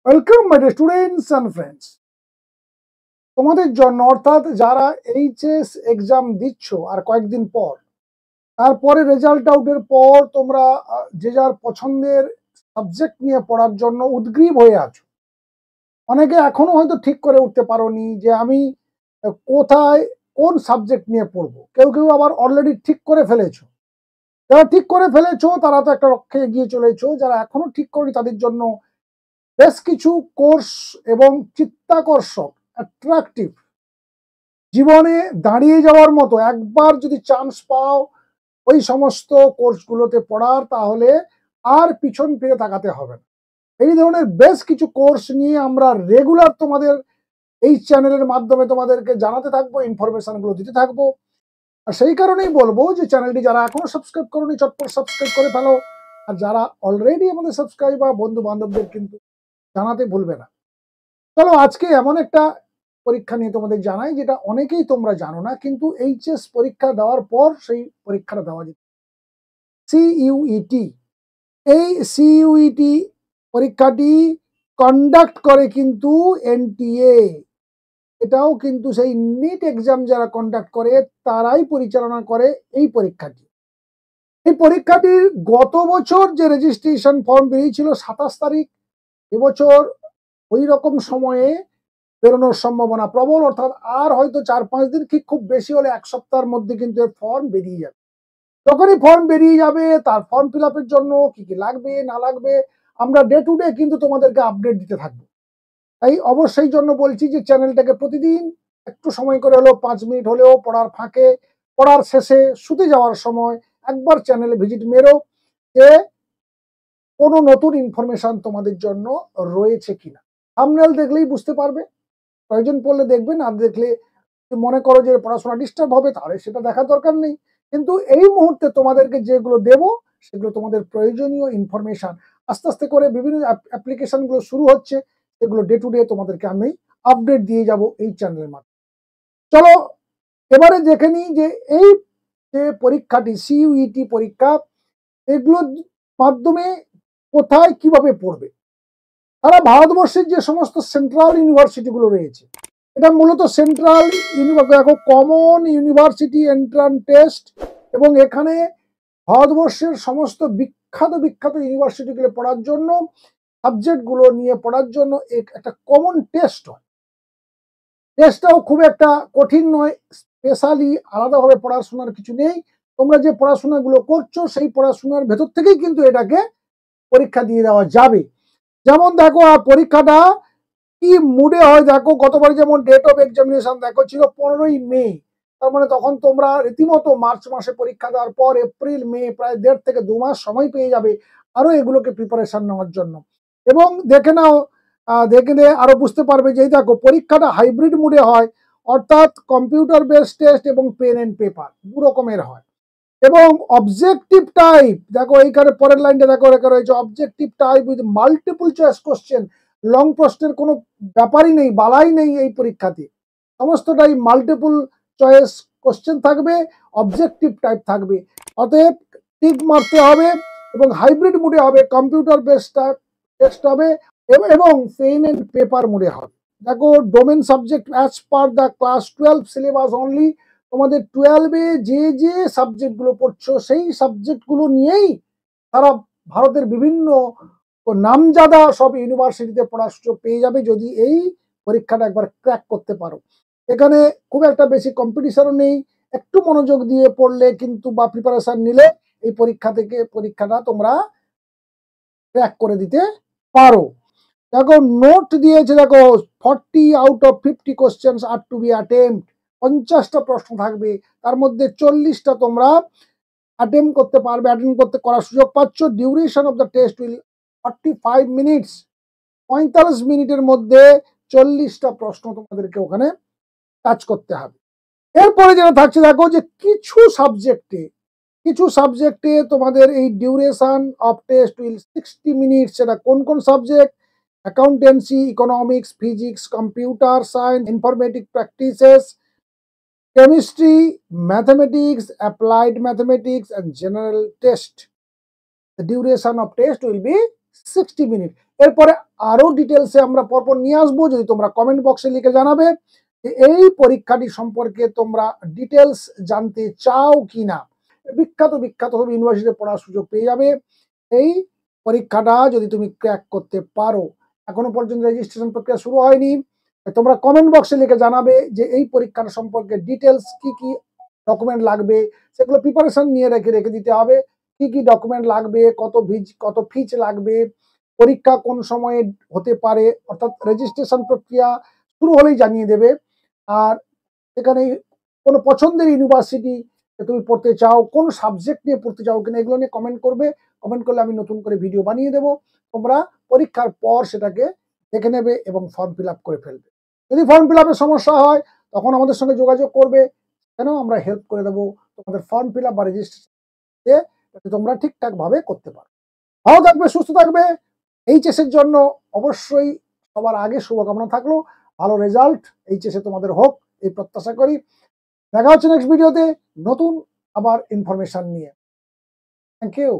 Welcome my dear students and friends. তোমাদের জন্য অর্থাৎ যারা এইচএস এক্সাম দিচ্ছ আর কয়েকদিন পর, তারপরে রেজাল্ট আউটের পর তোমরা যে যার পছন্দের সাবজেক্ট নিয়ে পড়ার জন্য উদগ্রীব হয়ে আছো। অনেকে এখনো হয়তো ঠিক করে উঠতে পারোনি যে আমি কোথায় কোন সাবজেক্ট নিয়ে পড়বো। কেউ কেউ আবার অলরেডি ঠিক করে ফেলেছো। যারা ঠিক করে ফেলেছো তারা তো একটা লক্ষ্যে এগিয়ে চলেছো, যারা এখনো ঠিক করেনি তাদের জন্য বেশ কিছু কোর্স এবং চিত্তাকর্ষক অ্যাট্রাকটিভ, জীবনে দাঁড়িয়ে যাওয়ার মতো একবার যদি চান্স পাও ওই সমস্ত কোর্সগুলোতে পড়ার, তাহলে আর পিছন ফিরে তাকাতে হবে না। এই ধরনের বেশ কিছু কোর্স নিয়ে আমরা রেগুলার তোমাদের এই চ্যানেলের মাধ্যমে তোমাদেরকে জানাতে থাকবো, ইনফরমেশনগুলো দিতে থাকবো। আর সেই কারণেই বলবো যে চ্যানেলটি যারা এখনো সাবস্ক্রাইব করোনি চটপট সাবস্ক্রাইব করে ফেলো, আর যারা অলরেডি আমাদের সাবস্ক্রাইবার বন্ধু বান্ধবদের কিন্তু জানাতে ভুলবে না। চলো আজকে এমন একটা পরীক্ষা নিয়ে তোমাদের জানাই যেটা অনেকেই তোমরা জানো না, কিন্তু এইচএস পরীক্ষা দেওয়ার পর সেই পরীক্ষাটা দেওয়া যেত, সিইউইটি। এই সিইউইটি পরীক্ষাটি কন্ডাক্ট করে কিন্তু এনটিএ। এটাও কিন্তু সেই নিট এক্সাম যারা কন্ডাক্ট করে তারাই পরিচালনা করে এই পরীক্ষাটি। এই পরীক্ষাটির গত বছর যে রেজিস্ট্রেশন ফর্ম বেরিয়েছিল 27 তারিখ, এবছর ওই রকম সময়ে বেরোনোর সম্ভাবনা প্রবল, অর্থাৎ আর হয়তো 4-5 দিন, কি খুব বেশি হলে 1 সপ্তাহের মধ্যে কিন্তু এর ফর্ম বেরিয়ে যাবে। যখনই ফর্ম বেরিয়ে যাবে তার ফর্ম ফিল আপের জন্য কি কি লাগবে না লাগবে আমরা ডে টু ডে কিন্তু তোমাদেরকে আপডেট দিতে থাকবো। তাই অবশ্যই জন্য বলছি যে চ্যানেলটাকে প্রতিদিন একটু সময় করে হলেও 5 মিনিট হলেও পড়ার ফাঁকে, পড়ার শেষে, শুতে যাওয়ার সময় একবার চ্যানেলে ভিজিট মেরো যে কোনো নতুন ইনফরমেশন তোমাদের জন্য রয়েছে কিনা। থাম্বনেল দেখলেই বুঝতে পারবে, প্রয়োজন পড়লে দেখবে, না দেখলে মনে করো যে পড়াশোনা ডিস্টার্ব হবে তাহলে সেটা দেখার দরকার নেই। কিন্তু এই মুহূর্তে তোমাদেরকে যেগুলো দেব সেগুলো তোমাদের প্রয়োজনীয় ইনফরমেশন। আস্তে আস্তে করে বিভিন্ন অ্যাপ্লিকেশনগুলো শুরু হচ্ছে, সেগুলো ডে টু ডে তোমাদেরকে আমি আপডেট দিয়ে যাব এই চ্যানেলের মাধ্যমে। চলো এবারে দেখে নিই যে এই যে পরীক্ষাটি সিইউইটি পরীক্ষা, এগুলোর মাধ্যমে কোথায় কিভাবে পড়বে। সারা ভারতবর্ষের যে সমস্ত সেন্ট্রাল ইউনিভার্সিটিগুলো রয়েছে, এটা মূলত central university, common university entrance test, এবং এখানে ভারতবর্ষের সমস্ত বিখ্যাত বিখ্যাত ইউনিভার্সিটিগুলো পড়ার জন্য, সাবজেক্টগুলো নিয়ে পড়ার জন্য একটা কমন টেস্ট হয়। টেস্টটাও খুব একটা কঠিন নয়, স্পেশালি আলাদাভাবে পড়াশোনার কিছু নেই। তোমরা যে পড়াশোনাগুলো করছো সেই পড়াশোনার ভেতর থেকেই কিন্তু এটাকে পরীক্ষা দিয়ে দেওয়া যাবে। যেমন দেখো পরীক্ষাটা কি মুডে হয় দেখো, গতবার যেমন ডেট অফ এক্সামিনেশন দেখো ছিল 15ই মে, তার মানে তখন তোমরা রীতিমতো মার্চ মাসে পরীক্ষা দেওয়ার পর এপ্রিল মে প্রায় 1.5 থেকে 2 মাস সময় পেয়ে যাবে আরো এগুলোকে প্রিপারেশন নেওয়ার জন্য। এবং দেখে নাও, দেখে আরো বুঝতে পারবে যে দেখো পরীক্ষাটা হাইব্রিড মুডে হয়, অর্থাৎ কম্পিউটার বেসড টেস্ট এবং পেন এন্ড পেপার দু রকমের হয়। এবং অবজেক্টিভ টাইপ দেখো এইখানে পরের লাইনটা দেখো রেখা রয়েছে, objective type with multiple choice question. Long প্রশ্নের কোনো ব্যাপারই নেই, বালাই নেই এই পরীক্ষাতে, সমস্তটাই মাল্টিপল চয়েস কোশ্চেন থাকবে, অবজেক্টিভ টাইপ থাকবে। অতএব টিক মারতে হবে এবং হাইব্রিড মুডে হবে, কম্পিউটার বেসড টেস্ট হবে এবং পেন এন্ড পেপার মুডে হবে। দেখো domain subject as per the class 12 syllabus only. তোমাদের 12-এ যে যে সাবজেক্টগুলো পড়ছো সেই সাবজেক্টগুলো নিয়েই তারা ভারতের বিভিন্ন নামজাদা সব ইউনিভার্সিটিতে পড়ার সুযোগ পেয়ে যাবে যদি এই পরীক্ষাটা একবার ক্র্যাক করতে পারো। এখানে খুব একটা বেশি কম্পিটিশনও নেই, একটু মনোযোগ দিয়ে পড়লে কিন্তু বা প্রিপারেশন নিলে এই পরীক্ষাটা তোমরা ক্র্যাক করে দিতে পারো। দেখো নোট দিয়েছে, দেখো 40 আউট অফ 50 কোশ্চেন্স আর টু বি অ্যাটেম্পট। 50টা প্রশ্ন থাকবে, তার মধ্যে 40টা তোমরা অ্যাটেম্প করতে পারবে, করার সুযোগ পাচ্ছ। Duration of the test will 45 minutes. 45 মিনিটের মধ্যে 40টা প্রশ্ন তোমাদেরকে ওখানে টাচ করতে হবে। এরপরে যেটা থাকছে দেখো যে কিছু সাবজেক্টে তোমাদের এই duration of test will 60 minutes. সেটা কোন কোন subject? Accountancy, economics, physics, computer science, informatic practices, chemistry, mathematics, applied mathematics, and general test. The duration of test will be 60 minute. এরপরে আরো ডিটেলসে আমরা পরপর নিয়ে আসবো। যদি তোমরা কমেন্ট বক্সে লিখে জানাবে যে এই পরীক্ষাটি সম্পর্কে তোমরা ডিটেলস জানতে চাও কিনা। বিখ্যাত বিখ্যাত ইউনিভার্সিটিতে পড়ার সুযোগ পেয়ে যাবে। এই পরীক্ষাটা যদি তুমি ক্র্যাক করতে পারো। এখনো পর্যন্ত রেজিস্ট্রেশন প্রক্রিয়া শুরু হয়নি। তোমরা কমেন্ট বক্সে লিখে জানাবে যে এই পরীক্ষার সম্পর্কে ডিটেলস কি কি ডকুমেন্ট লাগবে, সেগুলো প্রিপারেশন নিয়ে রেখে দিতে হবে। কি কি ডকুমেন্ট লাগবে, কত ফিজ লাগবে, পরীক্ষা কোন সময়ে হতে পারে, অর্থাৎ রেজিস্ট্রেশন প্রক্রিয়া শুরু হলেই জানিয়ে দেবে। আর এখানে কোনো পছন্দের ইউনিভার্সিটি তুমি পড়তে চাও, কোন সাবজেক্ট নিয়ে পড়তে চাও কিনা, এগুলো নিয়ে কমেন্ট করবে। কমেন্ট করলে আমি নতুন করে ভিডিও বানিয়ে দেবো। তোমরা পরীক্ষার পর সেটাকে দেখে নেবে এবং ফর্ম ফিল আপ করে ফেলবে। যদি ফর্ম ফিল আপের সমস্যা হয় তখন আমাদের সঙ্গে যোগাযোগ করবে, কেন আমরা হেল্প করে দেবো তোমাদের ফর্ম ফিল আপ বা রেজিস্ট্রেশন যাতে তোমরা ঠিকঠাক ভাবে করতে পারো। ভালো থাকবে, সুস্থ থাকবে। এইচএস এর জন্য অবশ্যই সবার আগে শুভকামনা থাকলো। ভালো রেজাল্ট এইচএস এ তোমাদের হোক এই প্রত্যাশা করি। দেখা হচ্ছে নেক্সট ভিডিওতে নতুন আবার ইনফরমেশন নিয়ে। Thank you.